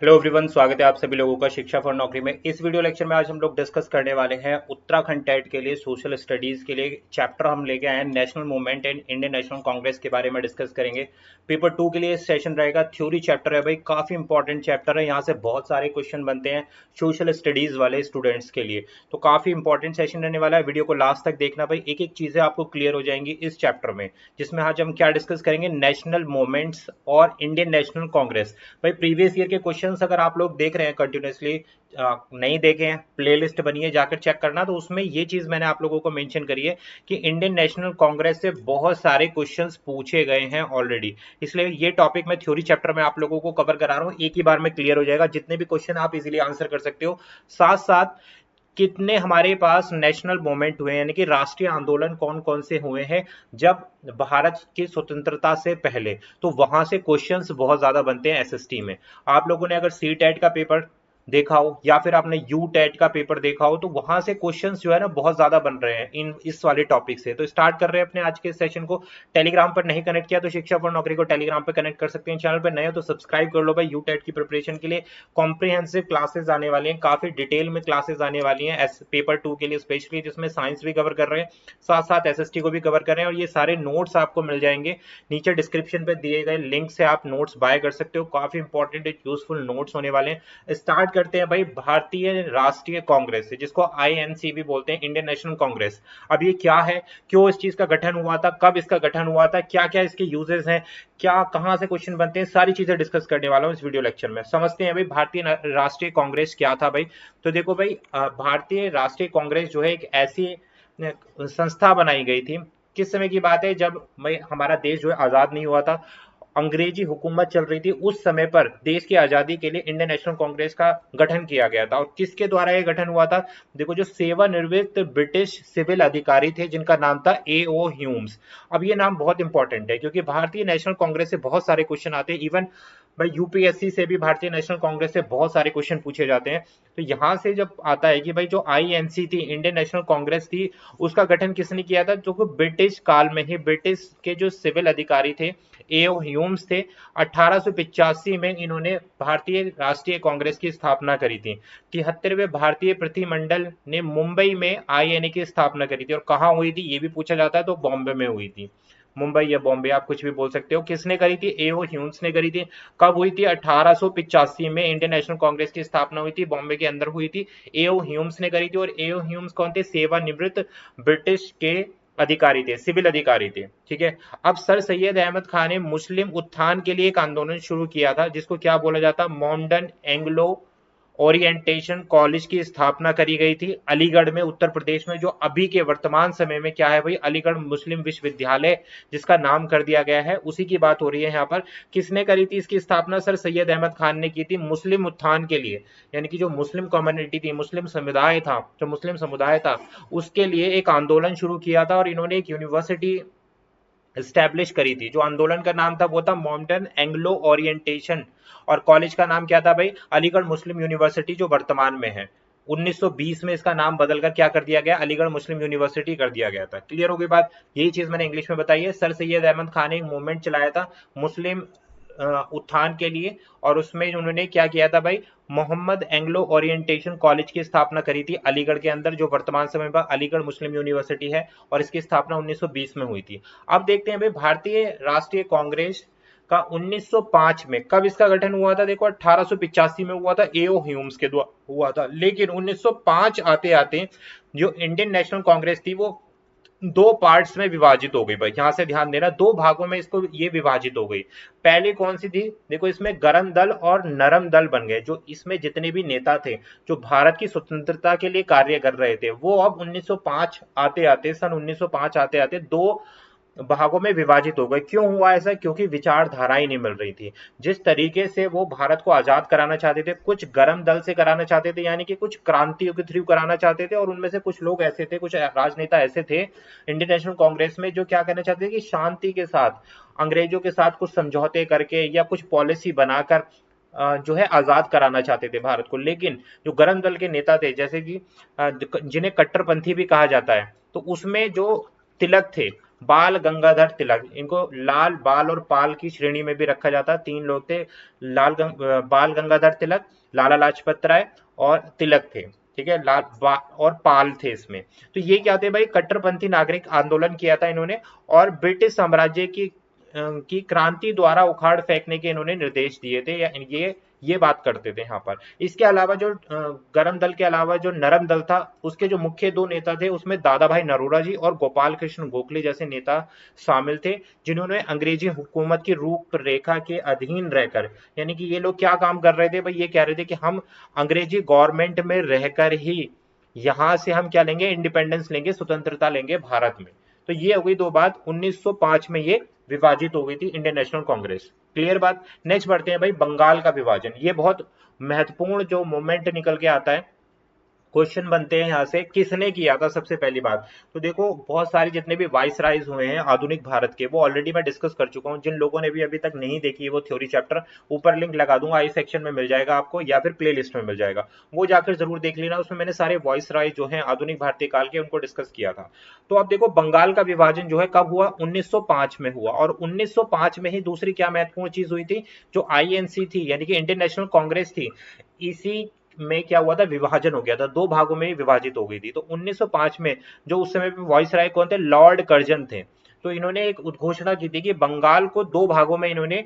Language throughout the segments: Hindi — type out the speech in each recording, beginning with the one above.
हेलो एवरीवन, स्वागत है आप सभी लोगों का शिक्षा फॉर नौकरी में। इस वीडियो लेक्चर में आज हम लोग डिस्कस करने वाले हैं उत्तराखंड टेट के लिए सोशल स्टडीज के लिए चैप्टर हम लेके आए हैं national movement and Indian national Congress के बारे में डिस्कस करेंगे। पेपर 2 के लिए सेशन रहेगा, थ्योरी चैप्टर है भाई, काफी इंपॉर्टेंट चैप्टर है। यहाँ से बहुत सारे क्वेश्चन बनते हैं सोशल स्टडीज वाले स्टूडेंट्स के लिए, तो काफी इंपॉर्टेंट सेशन रहने वाला है। वीडियो को लास्ट तक देखना भाई, एक एक चीजें आपको क्लियर हो जाएंगी इस चैप्टर में, जिसमें आज हम क्या डिस्कस करेंगे, नेशनल मूवमेंट्स और इंडियन नेशनल कांग्रेस। भाई प्रीवियस ईयर के क्वेश्चंस अगर आप लोग देख रहे हैं कंटिन्यूसली, नहीं देखे हैं, प्लेलिस्ट बनी है, जाकर चेक करना। तो उसमें ये चीज मैंने आप लोगों को मेंशन करी है कि इंडियन नेशनल कांग्रेस से बहुत सारे क्वेश्चंस पूछे गए हैं ऑलरेडी, इसलिए ये टॉपिक मैं थ्योरी चैप्टर में आप लोगों को कवर करा रहा हूँ। एक ही बार में क्लियर हो जाएगा, जितने भी क्वेश्चन आप इजीली आंसर कर सकते हो। साथ साथ कितने हमारे पास नेशनल मूवमेंट हुए, यानी कि राष्ट्रीय आंदोलन कौन कौन से हुए हैं जब भारत की स्वतंत्रता से पहले, तो वहां से क्वेश्चंस बहुत ज्यादा बनते हैं एसएसटी में। आप लोगों ने अगर सी टेट का पेपर देखा हो या फिर आपने यू टेट का पेपर देखा हो, तो वहां से क्वेश्चंस जो है ना बहुत ज्यादा बन रहे हैं इस वाले टॉपिक से। तो स्टार्ट कर रहे हैं अपने आज के सेशन को। टेलीग्राम पर नहीं कनेक्ट किया तो शिक्षा फॉर नौकरी को टेलीग्राम पर कनेक्ट कर सकते हैं। चैनल पर नए हो तो सब्सक्राइब कर लो भाई। यू टेट की प्रिपरेशन के लिए कॉम्प्रिहेंसिव क्लासेस आने वाली हैं, काफी डिटेल में क्लासेस आने वाली हैं पेपर 2 के लिए स्पेशली, जिसमें साइंस भी कवर कर रहे हैं, साथ साथ एसएसटी को भी कवर कर रहे हैं। और ये सारे नोट्स आपको मिल जाएंगे नीचे डिस्क्रिप्शन पे दिए गए लिंक से, आप नोट्स बाय कर सकते हो। काफी इंपॉर्टेंट यूजफुल नोट्स होने वाले हैं। स्टार्ट करते हैं भाई भारतीय राष्ट्रीय कांग्रेस से, जिसको आईएनसी भी बोलते हैं, इंडियन नेशनल कांग्रेस। अब ये क्या है, क्यों इस चीज का गठन हुआ था, कब इसका गठन हुआ था, क्या क्या इसके यूजेस हैं, क्या कहां से क्वेश्चन बनते हैं, सारी चीजें डिस्कस करने वाला हूं इस वीडियो लेक्चर में। समझते हैं भाई भारतीय राष्ट्रीय कांग्रेस क्या था भाई। तो देखो भाई, भारतीय राष्ट्रीय कांग्रेस जो है एक ऐसी संस्था बनाई गई थी। किस समय की बात है, जब हमारा देश जो है आजाद नहीं हुआ था, अंग्रेजी हुकूमत चल रही थी। उस समय पर देश की आजादी के लिए इंडियन नेशनल कांग्रेस का गठन किया गया था। और किसके द्वारा यह गठन हुआ था, देखो, जो सेवानिवृत्त ब्रिटिश सिविल अधिकारी थे जिनका नाम था A.O. ह्यूम्स। अब ये नाम बहुत इंपॉर्टेंट है क्योंकि भारतीय नेशनल कांग्रेस से बहुत सारे क्वेश्चन आते हैं। इवन भाई यूपीएससी से भी भारतीय नेशनल कांग्रेस से बहुत सारे क्वेश्चन पूछे जाते हैं। तो यहां से जब आता है कि भाई जो आईएनसी थी, इंडियन नेशनल कांग्रेस थी, उसका गठन किसने किया था, जो ब्रिटिश काल में ही ब्रिटिश के जो सिविल अधिकारी थे A.O. ह्यूम्स थे। 1885 में इन्होंने भारतीय राष्ट्रीय कांग्रेस की स्थापना करी थी। 73वें भारतीय प्रतिमंडल ने मुंबई में आईएनए की स्थापना करी थी। और कहाँ हुई थी ये भी पूछा जाता है, तो बॉम्बे में हुई थी। मुंबई या बॉम्बे आप कुछ भी बोल सकते हो। किसने करी थी, A.O. ह्यूम्स ने करी थी। कब हुई थी, 1885 में इंडियन नेशनल कांग्रेस की स्थापना हुई थी, बॉम्बे के अंदर हुई थी। A.O. ह्यूम्स ने करी थी। और A.O. ह्यूम्स कौन थे, सेवानिवृत्त ब्रिटिश के अधिकारी थे, सिविल अधिकारी थे। ठीक है। अब सर सैयद अहमद खान ने मुस्लिम उत्थान के लिए एक आंदोलन शुरू किया था, जिसको क्या बोला जाता, मॉडर्न एंग्लो ओरिएंटेशन कॉलेज की स्थापना करी गई थी अलीगढ़ में, उत्तर प्रदेश में, जो अभी के वर्तमान समय में क्या है भाई, अलीगढ़ मुस्लिम विश्वविद्यालय जिसका नाम कर दिया गया है, उसी की बात हो रही है यहाँ पर। किसने करी थी इसकी स्थापना, सर सैयद अहमद खान ने की थी, मुस्लिम उत्थान के लिए। यानी कि जो मुस्लिम कम्युनिटी थी, मुस्लिम समुदाय था, जो मुस्लिम समुदाय था, उसके लिए एक आंदोलन शुरू किया था। और इन्होंने एक यूनिवर्सिटी स्टैब्लिश करी थी। जो आंदोलन का नाम था वो था मॉडर्न एंग्लो ओरिएंटेशन, और कॉलेज का नाम क्या था भाई, अलीगढ़ मुस्लिम यूनिवर्सिटी, जो वर्तमान में है। 1920 में इसका नाम बदलकर क्या कर दिया गया, अलीगढ़ मुस्लिम यूनिवर्सिटी कर दिया गया था। क्लियर हो गई बात, यही चीज मैंने इंग्लिश में बताई है। सर सैयद अहमद खान ने एक मूवमेंट चलाया था मुस्लिम उत्थान के लिए, और उसमें उन्होंने क्या किया था भाई, मोहम्मद एंग्लो ओरिएंटेशन कॉलेज की स्थापना करी थी अलीगढ़ के अंदर, जो वर्तमान समय में अलीगढ़ मुस्लिम यूनिवर्सिटी है। और इसकी स्थापना 1920 में हुई थी। अब देखते हैं भाई भारतीय राष्ट्रीय कांग्रेस का 1905 में कब इसका गठन हुआ था। देखो 1885 में हुआ था, A.O. ह्यूम्स के द्वारा हुआ था। लेकिन 1905 आते आते जो इंडियन नेशनल कांग्रेस थी वो दो पार्ट्स में विभाजित हो गई भाई। यहां से ध्यान देना, दो भागों में इसको ये विभाजित हो गई। पहली कौन सी थी, देखो, इसमें गरम दल और नरम दल बन गए। जो इसमें जितने भी नेता थे जो भारत की स्वतंत्रता के लिए कार्य कर रहे थे, वो अब 1905 आते आते, सन 1905 आते आते दो भागों में विभाजित हो गए। क्यों हुआ ऐसा, क्योंकि विचारधाराएं नहीं मिल रही थी। जिस तरीके से वो भारत को आजाद कराना चाहते थे, कुछ गरम दल से कराना चाहते थे, यानी कि कुछ क्रांतियों के थ्रू कराना चाहते थे। और उनमें से कुछ लोग ऐसे थे, कुछ राजनेता ऐसे थे इंडियन नेशनल कांग्रेस में, जो क्या करना चाहते थे कि शांति के साथ अंग्रेजों के साथ कुछ समझौते करके या कुछ पॉलिसी बनाकर जो है आजाद कराना चाहते थे भारत को। लेकिन जो गरम दल के नेता थे, जैसे कि जिन्हें कट्टरपंथी भी कहा जाता है, तो उसमें जो तिलक थे, बाल गंगाधर तिलक, इनको लाल, बाल और पाल की श्रेणी में भी रखा जाता है। तीन लोग थे, बाल गंगाधर तिलक, लाला लाजपत राय और तिलक थे। ठीक है, और पाल थे इसमें। तो ये क्या थे भाई, कट्टरपंथी नागरिक आंदोलन किया था इन्होंने, और ब्रिटिश साम्राज्य की क्रांति द्वारा उखाड़ फेंकने के इन्होंने निर्देश दिए थे, या ये बात करते थे यहाँ पर। इसके अलावा जो गरम दल के अलावा जो नरम दल था, उसके जो मुख्य दो नेता थे, उसमें दादा भाई नरोड़ा जी और गोपाल कृष्ण गोखले जैसे नेता शामिल थे, जिन्होंने अंग्रेजी हुकूमत की रूपरेखा के अधीन रहकर, यानी कि ये लोग क्या काम कर रहे थे भाई, ये कह रहे थे कि हम अंग्रेजी गवर्नमेंट में रहकर ही यहां से हम क्या लेंगे, इंडिपेंडेंस लेंगे, स्वतंत्रता लेंगे भारत में। तो ये हो गई दो बात। 1905 में ये विभाजित हो गई थी इंडियन नेशनल कांग्रेस। क्लियर बात। नेक्स्ट बढ़ते हैं भाई, बंगाल का विभाजन। ये बहुत महत्वपूर्ण जो मोमेंट निकल के आता है, क्वेश्चन बनते हैं यहाँ से, किसने किया था सबसे पहली बात। तो देखो, बहुत सारे जितने भी वाइस राइज हुए हैं आधुनिक भारत के, वो ऑलरेडी मैं डिस्कस कर चुका हूँ। जिन लोगों ने भी अभी तक नहीं देखी है वो थ्योरी चैप्टर, ऊपर लिंक लगा दूंगा, आई सेक्शन में मिल जाएगा आपको, या फिर प्ले लिस्ट में मिल जाएगा, वो जाकर जरूर देख लेना। उसमें मैंने सारे वॉइस राइज जो है आधुनिक भारतीय काल के, उनको डिस्कस किया था। तो अब देखो, बंगाल का विभाजन जो है कब हुआ, 1905 में हुआ। और 1905 में ही दूसरी क्या महत्वपूर्ण चीज हुई थी, जो आईएनसी थी, यानी कि इंडियन नेशनल कांग्रेस थी, इसी में क्या हुआ था, विभाजन हो गया था, दो भागों में विभाजित हो गई थी। तो 1905 में जो उस समय पे वॉइस राय कौन थे, लॉर्ड कर्जन थे। तो इन्होंने एक उद्घोषणा की थी कि बंगाल को दो भागों में इन्होंने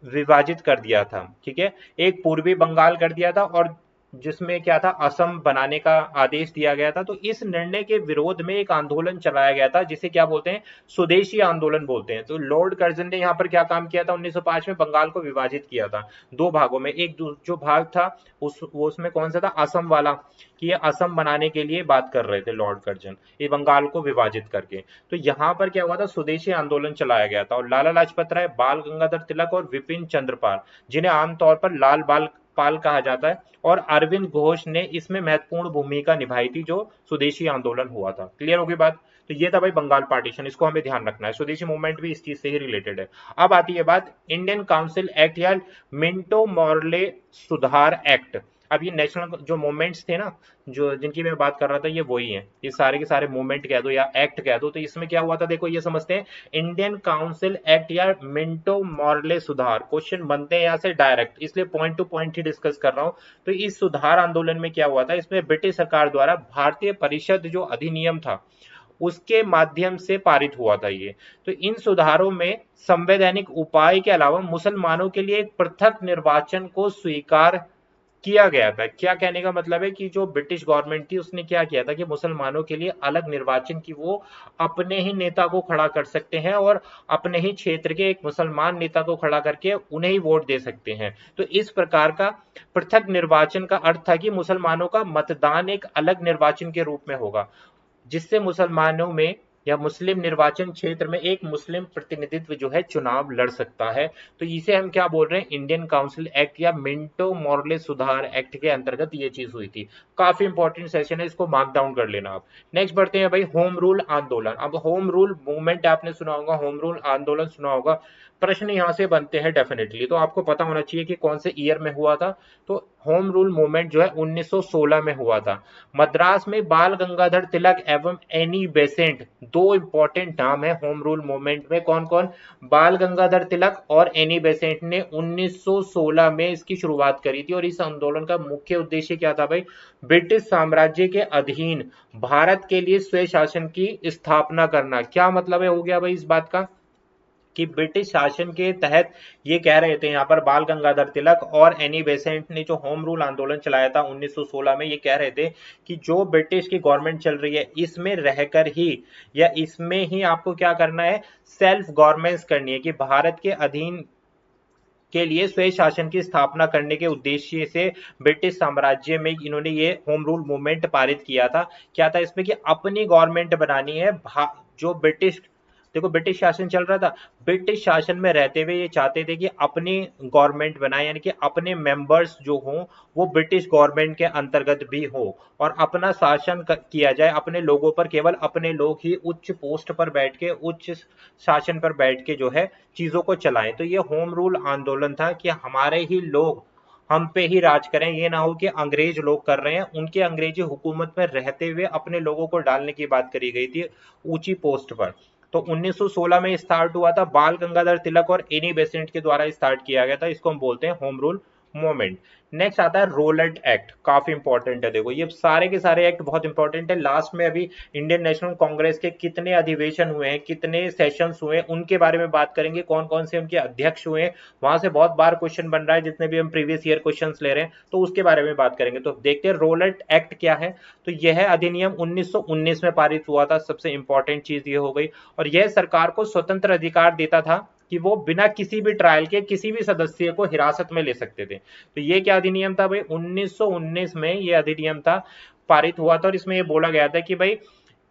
विभाजित कर दिया था। ठीक है, एक पूर्वी बंगाल कर दिया था, और जिसमें क्या था, असम बनाने का आदेश दिया गया था। तो इस निर्णय के विरोध में एक आंदोलन चलाया गया था, जिसे क्या बोलते हैं, स्वदेशी आंदोलन बोलते हैं। तो लॉर्ड कर्जन ने यहाँ पर क्या काम किया था, 1905 में बंगाल को विभाजित किया था दो भागों में। एक जो भाग था उसमें कौन सा था, असम वाला, कि ये असम बनाने के लिए बात कर रहे थे लॉर्ड कर्जन, ये बंगाल को विभाजित करके। तो यहाँ पर क्या हुआ था, स्वदेशी आंदोलन चलाया गया था, और लाला लाजपत राय, बाल गंगाधर तिलक और विपिन चंद्र पाल, जिन्हें आमतौर पर लाल बाल पाल कहा जाता है, और अरविंद घोष ने इसमें महत्वपूर्ण भूमिका निभाई थी, जो स्वदेशी आंदोलन हुआ था। क्लियर होगी बात। तो ये था भाई बंगाल पार्टीशन, इसको हमें ध्यान रखना है। स्वदेशी मूवमेंट भी इस चीज से ही रिलेटेड है। अब आती है बात इंडियन काउंसिल एक्ट या मिंटो मॉर्ले सुधार एक्ट। अब ये नेशनल जो मूवमेंट्स थे ना, जो जिनकी मैं बात कर रहा था, ये वही है, ये सारे के सारे मूवमेंट कह दो या एक्ट कह दो। तो इसमें क्या हुआ था, देखो ये समझते हैं, इंडियन काउंसिल एक्ट या मिंटो मॉर्ले सुधार। क्वेश्चन बनते हैं यहाँ से डायरेक्ट, इसलिए पॉइंट टू पॉइंट ही डिस्कस कर रहा हूँ। तो इस सुधार आंदोलन में क्या हुआ था, इसमें ब्रिटिश सरकार द्वारा भारतीय परिषद जो अधिनियम था, उसके माध्यम से पारित हुआ था ये। तो इन सुधारों में संवैधानिक उपाय के अलावा मुसलमानों के लिए एक पृथक निर्वाचन को स्वीकार किया गया था। क्या कहने का मतलब है कि जो ब्रिटिश गवर्नमेंट थी, उसने क्या किया था कि मुसलमानों के लिए अलग निर्वाचन की, वो अपने ही नेता को खड़ा कर सकते हैं, और अपने ही क्षेत्र के एक मुसलमान नेता को खड़ा करके उन्हें ही वोट दे सकते हैं। तो इस प्रकार का पृथक निर्वाचन का अर्थ था कि मुसलमानों का मतदान एक अलग निर्वाचन के रूप में होगा, जिससे मुसलमानों में या मुस्लिम निर्वाचन क्षेत्र में एक मुस्लिम प्रतिनिधित्व जो है चुनाव लड़ सकता है। तो इसे हम क्या बोल रहे हैं, इंडियन काउंसिल एक्ट या मिंटो मॉर्ले सुधार एक्ट के अंतर्गत ये चीज हुई थी। काफी इंपॉर्टेंट सेशन है, इसको मार्क डाउन कर लेना आप। नेक्स्ट बढ़ते हैं भाई, होम रूल आंदोलन। अब होम रूल मूवमेंट आपने सुना होगा, होम रूल आंदोलन सुना होगा। प्रश्न यहाँ से बनते हैं डेफिनेटली, तो आपको पता होना चाहिए कि कौन से ईयर में हुआ था। तो होम रूल मूवमेंट जो है 1916 में हुआ था। मद्रास में बाल गंगाधर तिलक एवं एनी बेसेंट, दो इंपॉर्टेंट नाम है होम रूल मूवमेंट में। कौन कौन, बाल गंगाधर तिलक और एनी बेसेंट ने 1916 में इसकी शुरुआत करी थी। और इस आंदोलन का मुख्य उद्देश्य क्या था भाई, ब्रिटिश साम्राज्य के अधीन भारत के लिए स्वयं शासन की स्थापना करना। क्या मतलब है हो गया भाई इस बात का, कि ब्रिटिश शासन के तहत ये कह रहे थे यहाँ पर बाल गंगाधर तिलक और एनी बेसेंट ने जो होम रूल आंदोलन चलाया था 1916 में, ये कह रहे थे कि जो ब्रिटिश की गवर्नमेंट चल रही है, इसमें रहकर ही या इसमें ही आपको क्या करना है, सेल्फ गवर्नमेंस करनी है, कि भारत के अधीन के लिए स्वयं शासन की स्थापना करने के उद्देश्य से ब्रिटिश साम्राज्य में इन्होंने ये होम रूल मूवमेंट पारित किया था। क्या था इसमें, कि अपनी गवर्नमेंट बनानी है। जो ब्रिटिश, देखो ब्रिटिश शासन चल रहा था, ब्रिटिश शासन में रहते हुए ये चाहते थे कि अपनी गवर्नमेंट बनाए, यानी कि अपने मेंबर्स जो हों वो ब्रिटिश गवर्नमेंट के अंतर्गत भी हो, और अपना शासन किया जाए अपने लोगों पर, केवल अपने लोग ही उच्च पोस्ट पर बैठ के, उच्च शासन पर बैठ के जो है चीजों को चलाएं। तो ये होम रूल आंदोलन था कि हमारे ही लोग हम पे ही राज करें, ये ना हो कि अंग्रेज लोग कर रहे हैं। उनके अंग्रेजी हुकूमत में रहते हुए अपने लोगों को डालने की बात करी गई थी ऊंची पोस्ट पर। तो 1916 में स्टार्ट हुआ था, बाल गंगाधर तिलक और एनी बेसेंट के द्वारा स्टार्ट किया गया था। इसको हम बोलते हैं होम रूल मूवमेंट। नेक्स्ट आता है रोलेट एक्ट, काफी इंपॉर्टेंट है। देखो ये सारे के सारे एक्ट बहुत इंपॉर्टेंट है। लास्ट में अभी इंडियन नेशनल कांग्रेस के कितने अधिवेशन हुए हैं, कितने सेशंस हुए हैं, उनके बारे में बात करेंगे, कौन कौन से उनके अध्यक्ष हुए हैं। वहां से बहुत बार क्वेश्चन बन रहा है, जितने भी हम प्रीवियस ईयर क्वेश्चन ले रहे हैं, तो उसके बारे में बात करेंगे। तो देखते हैं रोलेट एक्ट क्या है। तो यह अधिनियम 1919 में पारित हुआ था, सबसे इंपॉर्टेंट चीज ये हो गई। और यह सरकार को स्वतंत्र अधिकार देता था कि वो बिना किसी भी ट्रायल के किसी भी सदस्य को हिरासत में ले सकते थे। तो ये क्या अधिनियम था भाई, 1919 में ये अधिनियम था, पारित हुआ था। और इसमें ये बोला गया था कि भाई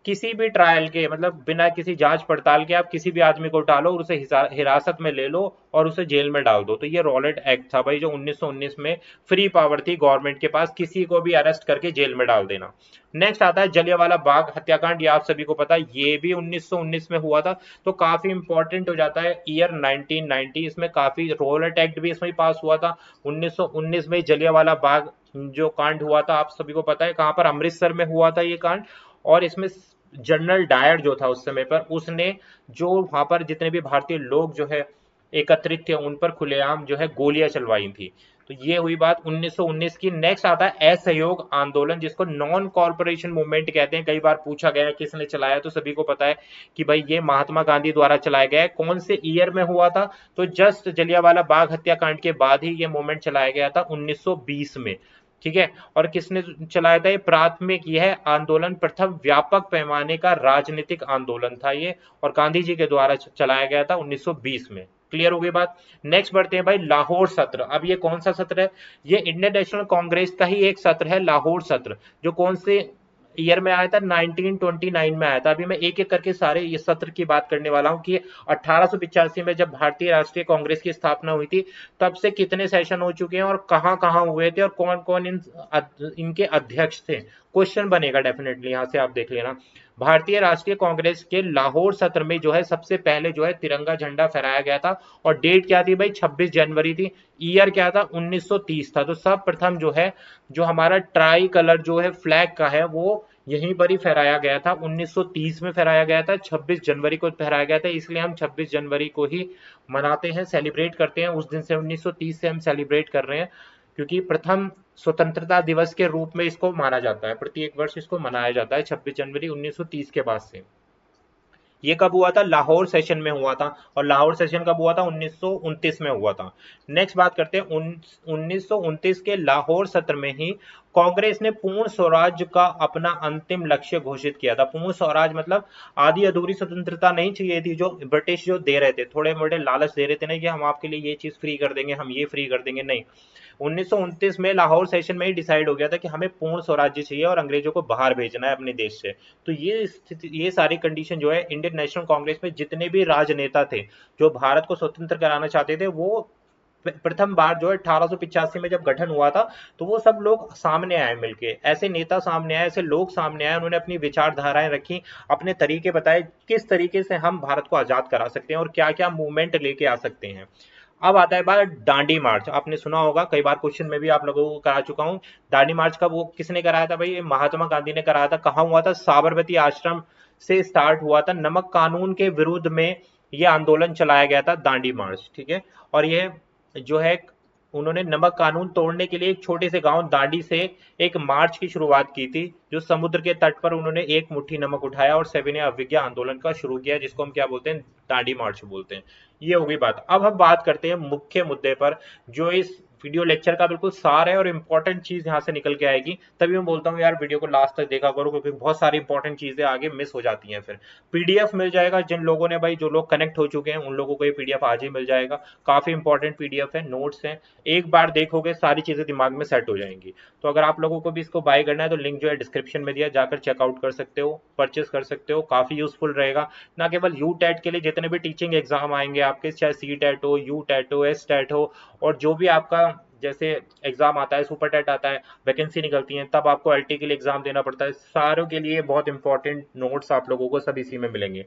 किसी भी ट्रायल के, मतलब बिना किसी जांच पड़ताल के आप किसी भी आदमी को उठालो और उसे हिरासत में ले लो और उसे जेल में डाल दो। तो ये रॉलेट एक्ट था भाई, जो 1919 में फ्री पावर थी गवर्नमेंट के पास किसी को भी अरेस्ट करके जेल में डाल देना। नेक्स्ट आता है जलियांवाला बाग हत्याकांड, ये आप सभी को पता है, ये भी 1919 में हुआ था। तो काफी इंपॉर्टेंट हो जाता है ईयर 1990, इसमें काफी रॉलेट एक्ट भी इसमें पास हुआ था 1919 में। जलियांवाला बाग जो कांड हुआ था आप सभी को पता है कहां पर, अमृतसर में हुआ था ये कांड। और इसमें जनरल डायर जो था उस समय पर, उसने जो वहां पर जितने भी भारतीय लोग जो है एकत्रित थे उन पर खुलेआम जो है गोलियां चलवाई थी। तो ये हुई बात 1919 की। नेक्स्ट आता है असहयोग आंदोलन, जिसको नॉन कॉर्पोरेशन मूवमेंट कहते हैं। कई बार पूछा गया है किसने चलाया, तो सभी को पता है कि भाई ये महात्मा गांधी द्वारा चलाया गया है। कौन से ईयर में हुआ था, तो जस्ट जलियांवाला बाग हत्याकांड के बाद ही ये मूवमेंट चलाया गया था 1920 में। ठीक है, और किसने चलाया था ये प्राथमिक, यह आंदोलन प्रथम व्यापक पैमाने का राजनीतिक आंदोलन था ये, और गांधी जी के द्वारा चलाया गया था 1920 में। क्लियर हो गई बात। नेक्स्ट बढ़ते हैं भाई, लाहौर सत्र। अब ये कौन सा सत्र है, ये इंडियन नेशनल कांग्रेस का ही एक सत्र है, लाहौर सत्र, जो कौन से ईयर में आया था, 1929 में आया था। अभी मैं एक एक करके सारे ये सत्र की बात करने वाला हूं कि 1885 में जब भारतीय राष्ट्रीय कांग्रेस की स्थापना हुई थी, तब से कितने सेशन हो चुके हैं और कहां कहां हुए थे और कौन कौन इनके अध्यक्ष थे। क्वेश्चन बनेगा डेफिनेटली, यहां से आप देख लेना। भारतीय राष्ट्रीय कांग्रेस के लाहौर सत्र में जो है सबसे पहले जो है तिरंगा झंडा फहराया गया था। और डेट क्या थी भाई, 26 जनवरी थी। ईयर क्या था, 1930 था। तो सब प्रथम जो है, जो हमारा ट्राई कलर जो है फ्लैग का है, वो यहीं पर ही फहराया गया था, 1930 में फहराया गया था, 26 जनवरी को फहराया गया था। इसलिए हम 26 जनवरी को ही मनाते हैं, सेलिब्रेट करते हैं उस दिन से। 1930 से हम सेलिब्रेट कर रहे हैं, क्योंकि प्रथम स्वतंत्रता दिवस के रूप में इसको माना जाता है, प्रत्येक वर्ष इसको मनाया जाता है 26 जनवरी 1930 के बाद से। ये कब हुआ था, लाहौर सेशन में हुआ था। और लाहौर सेशन कब हुआ था, 1929 में हुआ था। नेक्स्ट बात करते हैं 1929 के लाहौर सत्र में ही कांग्रेस ने पूर्ण स्वराज का अपना अंतिम लक्ष्य घोषित किया था। पूर्ण स्वराज मतलब आधी अधूरी स्वतंत्रता नहीं चाहिए थी, जो ब्रिटिश जो दे रहे थे, थोड़े मोटे लालच दे रहे थे ना कि हम आपके लिए ये चीज फ्री कर देंगे, हम ये फ्री कर देंगे, नहीं। 1929 में लाहौर सेशन में ही डिसाइड हो गया था कि हमें पूर्ण स्वराज्य चाहिए और अंग्रेजों को बाहर भेजना है अपने देश से। तो ये स्थिति, ये सारी कंडीशन जो है इंडियन नेशनल कांग्रेस में जितने भी राजनेता थे जो भारत को स्वतंत्र कराना चाहते थे, वो प्रथम बार जो है 1885 में जब गठन हुआ था, तो वो सब लोग सामने आए मिलके, ऐसे नेता सामने आए, ऐसे लोग सामने आए, उन्होंने अपनी विचारधाराएं रखी, अपने तरीके बताए किस तरीके से हम भारत को आजाद करा सकते हैं और क्या क्या मूवमेंट लेके आ सकते हैं। अब आता है बात दांडी मार्च। आपने सुना होगा, कई बार क्वेश्चन में भी आप लोगों को करा चुका हूं। दांडी मार्च का वो किसने कराया था भाई, महात्मा गांधी ने कराया था। कहाँ हुआ था, साबरमती आश्रम से स्टार्ट हुआ था। नमक कानून के विरुद्ध में ये आंदोलन चलाया गया था, दांडी मार्च। ठीक है, और ये जो है उन्होंने नमक कानून तोड़ने के लिए एक छोटे से गांव दांडी से एक मार्च की शुरुआत की थी, जो समुद्र के तट पर उन्होंने एक मुट्ठी नमक उठाया और सविनय अवज्ञा आंदोलन का शुरू किया, जिसको हम क्या बोलते हैं, दांडी मार्च बोलते हैं। ये होगी बात। अब हम बात करते हैं मुख्य मुद्दे पर, जो इस वीडियो लेक्चर का बिल्कुल सार है और इंपॉर्टेंट चीज यहाँ से निकल के आएगी। तभी मैं बोलता हूँ यार वीडियो को लास्ट तक देखा करो, क्योंकि बहुत सारी इंपॉर्टेंट चीजें आगे मिस हो जाती हैं। फिर पीडीएफ मिल जाएगा जिन लोगों ने, भाई जो लोग कनेक्ट हो चुके हैं उन लोगों को ये पीडीएफ आज ही मिल जाएगा। काफी इंपॉर्टेंट पीडीएफ है, नोट्स हैं, एक बार देखोगे सारी चीजें दिमाग में सेट हो जाएंगी। तो अगर आप लोगों को भी इसको बाय करना है तो लिंक जो है डिस्क्रिप्शन में दिया, जाकर चेकआउट कर सकते हो, परचेस कर सकते हो, काफी यूजफुल रहेगा। ना केवल यू टेट के लिए, जितने भी टीचिंग एग्जाम आएंगे आपके, चाहे सी टेट हो, यू टेट हो, एस टेट हो, और जो भी आपका जैसे एग्जाम आता है, सुपर टेट आता है, वैकेंसी निकलती है, तब आपको एलटी के लिए एग्जाम देना पड़ता है, सारों के लिए बहुत इंपॉर्टेंट नोट्स आप लोगों को सब इसी में मिलेंगे।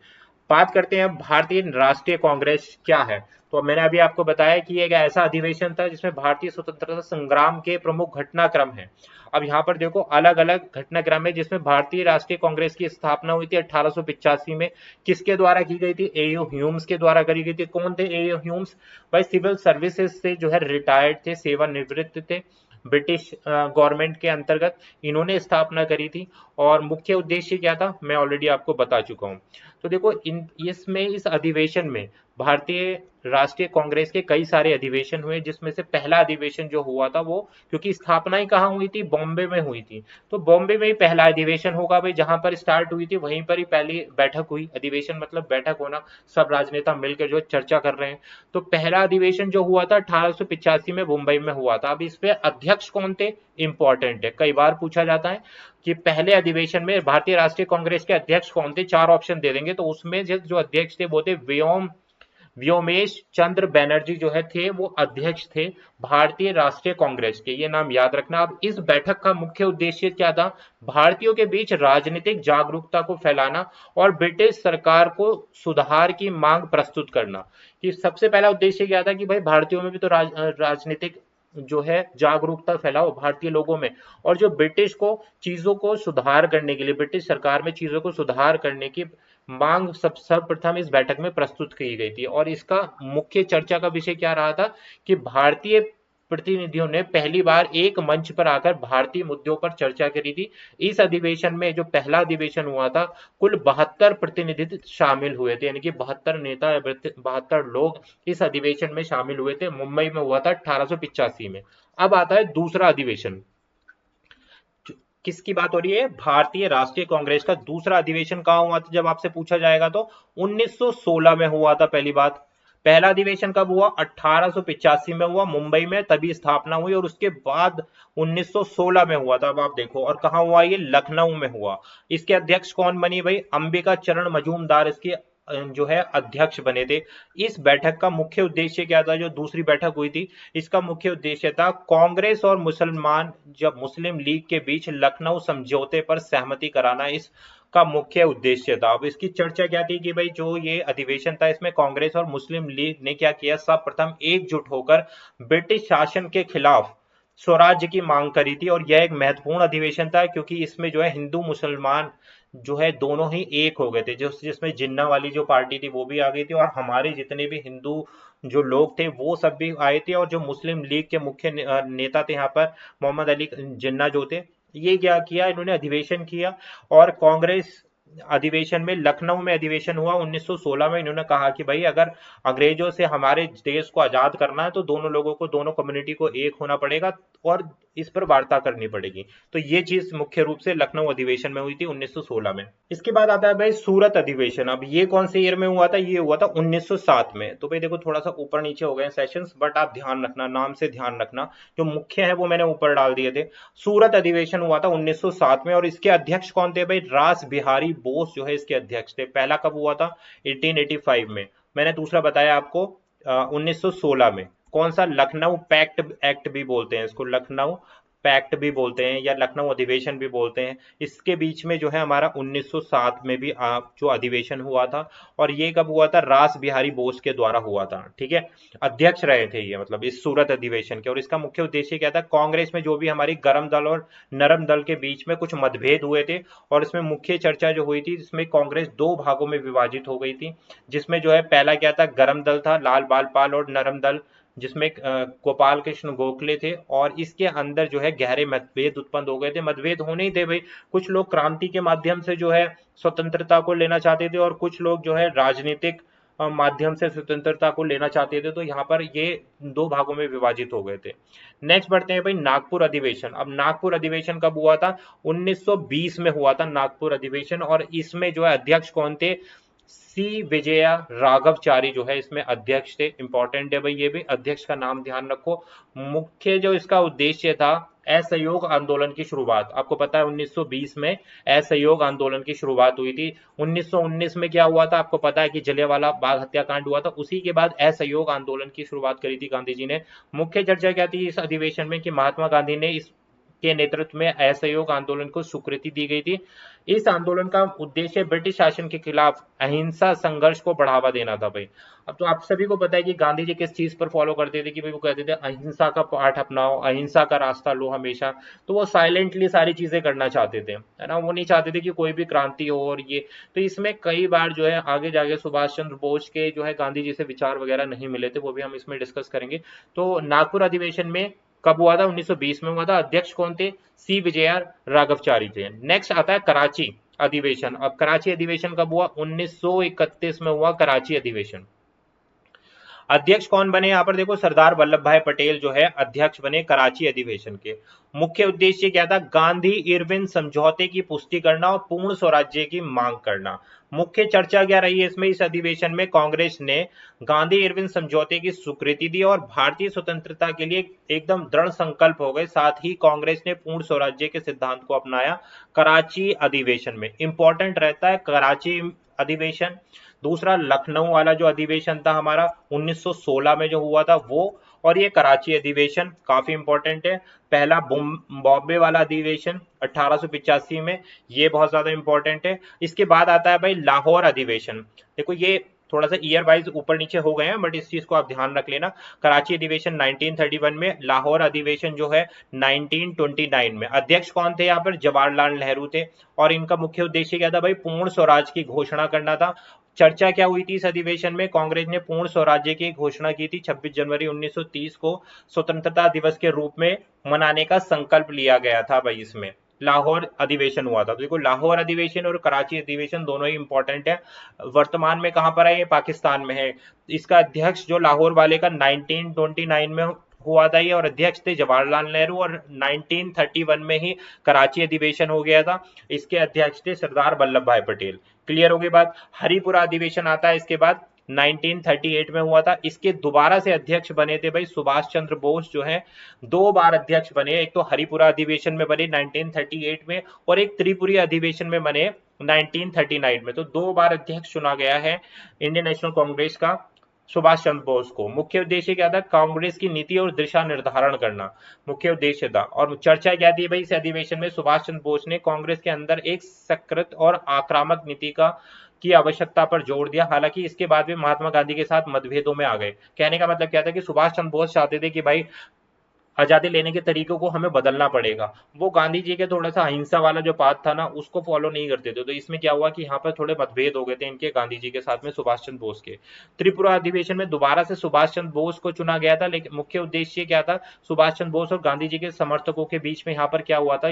बात करते हैं भारतीय राष्ट्रीय कांग्रेस क्या है। तो मैंने अभी आपको बताया कि एक ऐसा अधिवेशन था जिसमें भारतीय स्वतंत्रता संग्राम के प्रमुख घटनाक्रम है। अब यहाँ पर देखो अलग अलग घटनाक्रम है जिसमें भारतीय राष्ट्रीय कांग्रेस की स्थापना हुई थी 1885 में। किसके द्वारा की गई थी? एओ ह्यूम्स के द्वारा करी गई थी। कौन थे एओ ह्यूम्स? भाई सिविल सर्विसेज से जो है रिटायर्ड थे, सेवानिवृत्त थे, ब्रिटिश गवर्नमेंट के अंतर्गत इन्होंने स्थापना करी थी। और मुख्य उद्देश्य क्या था मैं ऑलरेडी आपको बता चुका हूँ। तो देखो इन इसमें इस अधिवेशन में भारतीय राष्ट्रीय कांग्रेस के कई सारे अधिवेशन हुए जिसमें से पहला अधिवेशन जो हुआ था वो, क्योंकि स्थापना ही कहाँ हुई थी? बॉम्बे में हुई थी। तो बॉम्बे में ही पहला अधिवेशन होगा भाई, जहां पर स्टार्ट हुई थी वहीं पर ही पहली बैठक हुई। अधिवेशन मतलब बैठक होना, सब राजनेता मिलकर जो चर्चा कर रहे हैं। तो पहला अधिवेशन जो हुआ था 1885 में मुंबई में हुआ था। अब इस पे अध्यक्ष कौन थे? इंपॉर्टेंट है, कई बार पूछा जाता है कि पहले अधिवेशन में भारतीय राष्ट्रीय कांग्रेस के अध्यक्ष कौन थे। चार ऑप्शन दे देंगे, तो उसमें जो अध्यक्ष थे वो थे व्योमेश चंद्र बनर्जी जो है थे वो अध्यक्ष थे भारतीय राष्ट्रीय कांग्रेस के। ये नाम याद रखना। अब इस बैठक का मुख्य उद्देश्य क्या था? भारतीयों के बीच राजनीतिक जागरूकता को फैलाना और ब्रिटिश सरकार को सुधार की मांग प्रस्तुत करना। कि सबसे पहला उद्देश्य क्या था कि भाई भारतीयों में भी तो राजनीतिक जो है जागरूकता फैलाओ भारतीय लोगों में, और जो ब्रिटिश को चीजों को सुधार करने के लिए, ब्रिटिश सरकार में चीजों को सुधार करने की मांग सर्वप्रथम इस बैठक में प्रस्तुत की गई थी। और इसका मुख्य चर्चा का विषय क्या रहा था? कि भारतीय प्रतिनिधियों ने पहली बार एक मंच पर आकर भारतीय मुद्दों पर चर्चा करी थी। इस अधिवेशन में जो पहला अधिवेशन हुआ था, कुल 72 प्रतिनिधि शामिल हुए थे, यानी कि 72 नेता या 72 लोग इस अधिवेशन में शामिल हुए थे। मुंबई में हुआ था 1885 में। अब आता है दूसरा अधिवेशन। किसकी बात हो रही है? भारतीय राष्ट्रीय कांग्रेस का दूसरा अधिवेशन कहां हुआ था जब आपसे पूछा जाएगा तो 1916 में हुआ था। पहली बात, पहला अधिवेशन कब हुआ? 1885 में हुआ, मुंबई में, तभी स्थापना हुई। और उसके बाद 1916 में हुआ था। अब आप देखो, और कहां हुआ? ये लखनऊ में हुआ। इसके अध्यक्ष कौन बनी भाई? अंबिका चरण मजूमदार इसके जो है अध्यक्ष बने थे। इस बैठक का मुख्य उद्देश्य क्या था? जो दूसरी बैठक हुई थी, इसका मुख्य उद्देश्य था कांग्रेस और मुसलमान जब मुस्लिम लीग के बीच लखनऊ समझौते पर सहमति कराना। इस का मुख्य उद्देश्य था। अब इसकी चर्चा क्या थी कि भाई जो ये अधिवेशन था इसमें कांग्रेस और मुस्लिम लीग ने क्या किया? सर्वप्रथम एकजुट होकर ब्रिटिश शासन के खिलाफ स्वराज्य की मांग करी थी। और यह एक महत्वपूर्ण अधिवेशन था क्योंकि इसमें जो है हिंदू मुसलमान जो है दोनों ही एक हो गए थे। जो जिसमें जिन्ना वाली जो पार्टी थी वो भी आ गई थी, और हमारे जितने भी हिंदू जो लोग थे वो सब भी आए थे। और जो मुस्लिम लीग के मुख्य नेता थे यहाँ पर, मोहम्मद अली जिन्ना जो थे, ये क्या किया? इन्होंने अधिवेशन किया। और कांग्रेस अधिवेशन में, लखनऊ में अधिवेशन हुआ 1916 में। इन्होंने कहा कि भाई अगर अंग्रेजों से हमारे देश को आजाद करना है तो दोनों लोगों को, दोनों कम्युनिटी को एक होना पड़ेगा और इस पर वार्ता करनी पड़ेगी। तो ये चीज मुख्य रूप से लखनऊ अधिवेशन में हुई थी 1916 में। इसके बाद आता है भाई सूरत अधिवेशन। अब ये कौन से ईयर में हुआ था? ये हुआ था 1907 में। तो भाई देखो थोड़ा सा ऊपर नीचे हो गए सेशंस, बट आप ध्यान रखना, नाम से ध्यान रखना, जो मुख्य है वो मैंने ऊपर डाल दिए थे। सूरत अधिवेशन हुआ था 1907 में। और इसके अध्यक्ष कौन थे भाई? रास बिहारी बोस जो है इसके अध्यक्ष थे। पहला कब हुआ था? 1885 में। मैंने दूसरा बताया आपको 1916 में। कौन सा? लखनऊ पैक्ट एक्ट भी बोलते हैं इसको, लखनऊ पैक्ट भी बोलते हैं, या लखनऊ अधिवेशन भी बोलते हैं। इसके बीच में जो है हमारा 1907 में भी जो अधिवेशन हुआ था। और ये कब हुआ था? रास बिहारी बोस के द्वारा हुआ था। ठीक है, अध्यक्ष रहे थे ये, मतलब इस सूरत अधिवेशन के। और इसका मुख्य उद्देश्य क्या था? कांग्रेस में जो भी हमारी गर्म दल और नरम दल के बीच में कुछ मतभेद हुए थे, और इसमें मुख्य चर्चा जो हुई थी, इसमें कांग्रेस दो भागों में विभाजित हो गई थी। जिसमें जो है पहला क्या था? गर्म दल था लाल बाल पाल, और नरम दल जिसमें गोपाल कृष्ण गोखले थे। और इसके अंदर जो है गहरे मतभेद उत्पन्न हो गए थे। मतभेद होने ही थे भाई, कुछ लोग क्रांति के माध्यम से जो है स्वतंत्रता को लेना चाहते थे, और कुछ लोग जो है राजनीतिक माध्यम से स्वतंत्रता को लेना चाहते थे। तो यहाँ पर ये दो भागों में विभाजित हो गए थे। नेक्स्ट बढ़ते हैं भाई नागपुर अधिवेशन। अब नागपुर अधिवेशन कब हुआ था? 1920 में हुआ था नागपुर अधिवेशन। और इसमें जो है अध्यक्ष कौन थे? सी विजया राघवचारी जो है इसमें अध्यक्ष थे। इंपॉर्टेंट है भाई, ये भी अध्यक्ष का नाम ध्यान रखो। मुख्य जो इसका उद्देश्य था, असहयोग आंदोलन की शुरुआत। आपको पता है 1920 में असहयोग आंदोलन की शुरुआत हुई थी। 1919 में क्या हुआ था? आपको पता है कि जलियांवाला बाग हत्याकांड हुआ था। उसी के बाद असहयोग आंदोलन की शुरुआत करी थी गांधी जी ने। मुख्य चर्चा क्या थी इस अधिवेशन में? कि महात्मा गांधी ने इस के नेतृत्व में असहयोग आंदोलन को स्वीकृति दी गई थी। इस आंदोलन का उद्देश्य ब्रिटिश शासन के खिलाफ अहिंसा संघर्ष को बढ़ावा देना था भाई। अब तो आप सभी को पता है कि गांधी जी किस चीज पर फॉलो करते थे कि भाई वो कहते थे अहिंसा का पाठ अपनाओ, अहिंसा का रास्ता लो हमेशा। तो वो साइलेंटली सारी चीजें करना चाहते थे, है ना, वो नहीं चाहते थे कि कोई भी क्रांति हो और ये। तो इसमें कई बार जो है आगे जाके सुभाष चंद्र बोस के जो है गांधी जी से विचार वगैरह नहीं मिले थे, वो भी हम इसमें डिस्कस करेंगे। तो नागपुर अधिवेशन में कब हुआ था? 1920 में हुआ था। अध्यक्ष कौन थे? सी विजयार राघवचारी थे। नेक्स्ट आता है कराची अधिवेशन। अब कराची अधिवेशन कब हुआ? 1931 में हुआ कराची अधिवेशन। अध्यक्ष कौन बने? यहाँ पर देखो, सरदार वल्लभ भाई पटेल जो है अध्यक्ष बने कराची अधिवेशन के। मुख्य उद्देश्य क्या था? गांधी इरविन समझौते की पुष्टि करना और पूर्ण स्वराज्य की मांग करना। मुख्य चर्चा क्या रही है इसमें? इस अधिवेशन में कांग्रेस ने गांधी इरविन समझौते की स्वीकृति दी और भारतीय स्वतंत्रता के लिए एकदम दृढ़ संकल्प हो गए। साथ ही कांग्रेस ने पूर्ण स्वराज्य के सिद्धांत को अपनाया। कराची अधिवेशन में इंपॉर्टेंट रहता है कराची अधिवेशन। दूसरा लखनऊ वाला जो अधिवेशन था हमारा 1916 में जो हुआ था वो, और ये कराची अधिवेशन काफी इंपॉर्टेंट है। पहला बॉम्बे वाला अधिवेशन 1885 में, ये बहुत ज्यादा इंपॉर्टेंट है। इसके बाद आता है भाई लाहौर अधिवेशन। देखो ये थोड़ा सा ईयर वाइज ऊपर नीचे हो गए हैं, बट इस चीज को आप ध्यान रख लेना। कराची अधिवेशन 1931 में, लाहौर अधिवेशन जो है 1929 में। अध्यक्ष कौन थे यहाँ पर? जवाहरलाल नेहरू थे। और इनका मुख्य उद्देश्य क्या था भाई? पूर्ण स्वराज की घोषणा करना था। चर्चा क्या हुई थी इस अधिवेशन में? कांग्रेस ने पूर्ण स्वराज्य की घोषणा की थी। 26 जनवरी 1930 को स्वतंत्रता दिवस के रूप में मनाने का संकल्प लिया गया था भाई। इसमें लाहौर अधिवेशन हुआ था। तो देखो, लाहौर अधिवेशन और कराची अधिवेशन दोनों ही इंपॉर्टेंट है। वर्तमान में कहां पर है? ये पाकिस्तान में है। इसका अध्यक्ष जो लाहौर वाले का 1929 में हुआ था ये, और अध्यक्ष थे जवाहरलाल नेहरू, और 1931 में ही कराची अधिवेशन हो गया था। इसके अध्यक्ष थे सरदार वल्लभ भाई पटेल। क्लियर हो गई बात। हरिपुरा अधिवेशन आता है इसके बाद, 1938 में हुआ था। इसके दोबारा से अध्यक्ष बने थे भाई सुभाष चंद्र बोस जो है, 2 बार अध्यक्ष बने। एक तो हरिपुरा अधिवेशन में बने 1938 में, और एक त्रिपुरी अधिवेशन में बने 1939 में। तो 2 बार अध्यक्ष चुना गया है इंडियन नेशनल कांग्रेस का सुभाष चंद्र बोस को। मुख्य उद्देश्य क्या था? कांग्रेस की नीति और दिशा निर्धारण करना मुख्य उद्देश्य था। और चर्चा क्या थी भाई इस अधिवेशन में? सुभाष चंद्र बोस ने कांग्रेस के अंदर एक सकृत और आक्रामक नीति की आवश्यकता पर जोर दिया। हालांकि इसके बाद भी महात्मा गांधी के साथ मतभेदों में आ गए। कहने का मतलब क्या था कि सुभाष चंद्र बोस चाहते थे कि भाई आजादी लेने के तरीकों को हमें बदलना पड़ेगा। वो गांधी जी के थोड़ा सा अहिंसा वाला जो पाथ था ना, उसको फॉलो नहीं करते थे। तो इसमें क्या हुआ कि यहाँ पर थोड़े मतभेद हो गए थे इनके गांधी जी के साथ में सुभाष चंद्र बोस के। त्रिपुरा अधिवेशन में दोबारा से सुभाष चंद्र बोस को चुना गया था, लेकिन मुख्य उद्देश्य क्या था? सुभाष चंद्र बोस और गांधी जी के समर्थकों के बीच में यहाँ पर क्या हुआ था?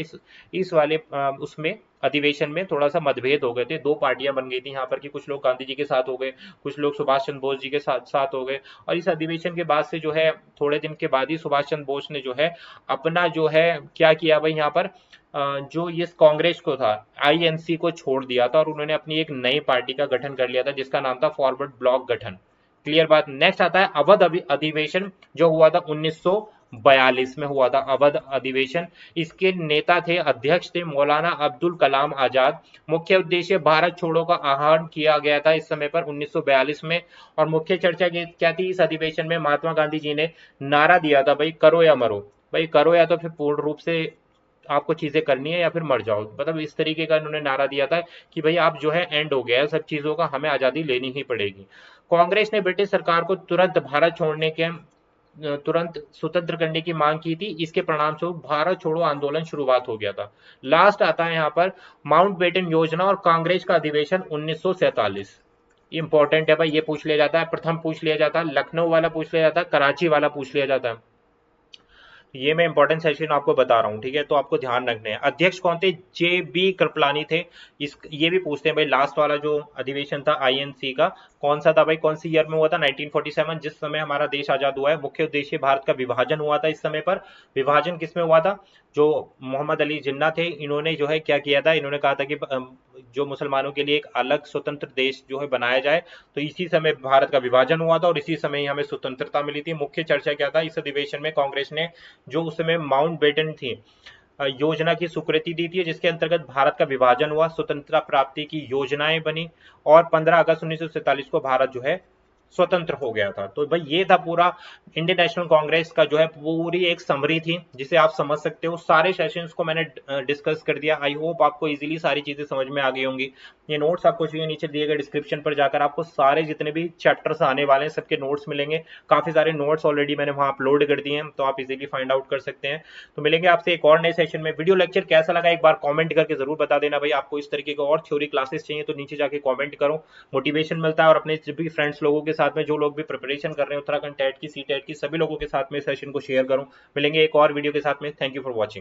इस वाले उसमें अधिवेशन में थोड़ा सा मतभेद हो गए थे। 2 पार्टियां बन गई थी यहाँ पर कि कुछ लोग गांधी जी के साथ हो गए, कुछ लोग सुभाष चंद्र बोस जी के साथ हो गए। और इस अधिवेशन के बाद से जो है, थोड़े दिन के बाद ही सुभाष चंद्र बोस ने जो है अपना जो है क्या किया भाई यहाँ पर, जो ये कांग्रेस को था, आईएनसी को छोड़ दिया था, और उन्होंने अपनी एक नई पार्टी का गठन कर लिया था जिसका नाम था फॉरवर्ड ब्लॉक गठन। क्लियर बात। नेक्स्ट आता है अवध अधिवेशन जो हुआ था 1942 में हुआ था अवध अधिवेशन। इसके नेता थे, अध्यक्ष थे मौलाना अब्दुल कलाम आजाद। मुख्य उद्देश्य भारत छोड़ो का आह्वान किया गया था इस समय पर 1942 में। और मुख्य चर्चा क्या थी इस अधिवेशन में? महात्मा गांधी जी ने नारा दिया था भाई, करो या मरो। भाई करो, या तो फिर पूर्ण रूप से आपको चीजें करनी है, या फिर मर जाओ। मतलब इस तरीके का इन्होंने नारा दिया था कि भाई आप जो है एंड हो गया है सब चीजों का, हमें आजादी लेनी ही पड़ेगी। कांग्रेस ने ब्रिटिश सरकार को तुरंत भारत छोड़ने के तुरंत स्वतंत्र करने की मांग की थी। इसके परिणाम स्वरूप भारत छोड़ो आंदोलन शुरुआत हो गया था। लास्ट आता है यहाँ पर माउंटबेटन योजना और कांग्रेस का अधिवेशन 1947। इंपॉर्टेंट है भाई, ये पूछ लिया जाता है, प्रथम पूछ लिया जाता है, लखनऊ वाला पूछ लिया जाता है, कराची वाला पूछ लिया जाता है। ये मैं इंपॉर्टेंट सेशन आपको बता रहा हूँ, ठीक है, तो आपको ध्यान रखने हैं। अध्यक्ष कौन थे? जे बी कृपलानी थे। इस ये भी पूछते हैं भाई, लास्ट वाला जो अधिवेशन था आईएनसी का, कौन सा था भाई? कौन सी ईयर में हुआ था? 1947, जिस समय हमारा देश आजाद हुआ है। मुख्य उद्देश्य भारत का विभाजन हुआ था इस समय पर। विभाजन किसमें हुआ था? जो मोहम्मद अली जिन्ना थे, इन्होंने जो है क्या किया था? इन्होंने कहा था कि जो मुसलमानों के लिए एक अलग स्वतंत्र देश जो है बनाया जाए। तो इसी समय भारत का विभाजन हुआ था और इसी समय ही हमें स्वतंत्रता मिली थी। मुख्य चर्चा क्या था इस अधिवेशन में? कांग्रेस ने जो उस समय माउंटबेटन थी योजना की स्वीकृति दी थी, जिसके अंतर्गत भारत का विभाजन हुआ, स्वतंत्रता प्राप्ति की योजनाएं बनी, और 15 अगस्त 1947 को भारत जो है स्वतंत्र हो गया था। तो भाई ये था पूरा इंडियन नेशनल कांग्रेस का जो है पूरी एक समरी थी, जिसे आप समझ सकते हो। सारे सेशंस को मैंने डिस्कस कर दिया। आई होप आपको इजीली सारी चीजें समझ में आ गई होंगी। ये नोट्स आपको चाहिए, नीचे दिए गए डिस्क्रिप्शन पर जाकर आपको सारे जितने भी चैप्टर्स आने वाले हैं सबके नोट्स मिलेंगे। काफी सारे नोट्स ऑलरेडी मैंने वहां अपलोड कर दिए हैं, तो आप इजीली फाइंड आउट कर सकते हैं। तो मिलेंगे आपसे एक और नए सेशन में। वीडियो लेक्चर कैसा लगा एक बार कमेंट करके जरूर बता देना भाई। आपको इस तरीके का और थ्योरी क्लासेस चाहिए तो नीचे जाके कमेंट करो, मोटिवेशन मिलता है। और अपने भी फ्रेंड्स लोगों के साथ में, जो लोग भी प्रिपरेशन कर रहे हैं उत्तराखंड टेट की, सी टेट की, सभी लोगों के साथ में सेशन को शेयर करूं। मिलेंगे एक और वीडियो के साथ में। Thank you for watching.